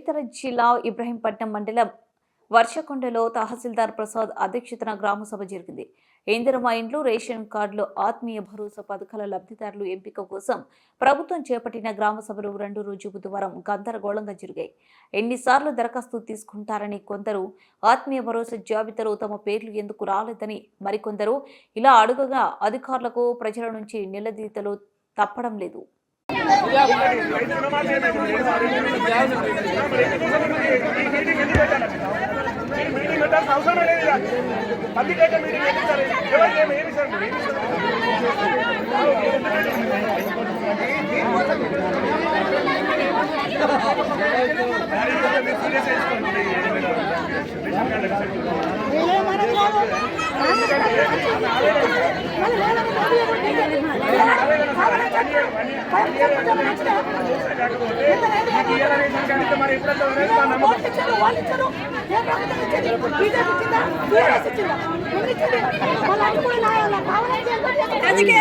జగిత్యాల జిల్లా ఇబ్రహీంపట్నం మండలం వర్షకొండలో తహసీల్దార్ ప్రసాద్ అధ్యక్షతన గ్రామసభ జరిగింది. ఇందిరమ్మ ఇండ్లు, రేషన్ కార్డులు, ఆత్మీయ భరోసా పథకాల లబ్ధిదారుల ఎంపిక కోసం ప్రభుత్వం చేపట్టిన గ్రామసభలు రెండో రోజు బుధవారం గందరగోళంగా జరిగాయి. ఎన్నిసార్లు దరఖాస్తు తీసుకుంటారని కొందరు, ఆత్మీయ భరోసా జాబితాలో తమ పేర్లు ఎందుకు రాలేదని మరికొందరు ఇలా అడుగగా అధికారులకు ప్రజల నుంచి నిలదీతలు తప్పడం లేదు. రాజకీయ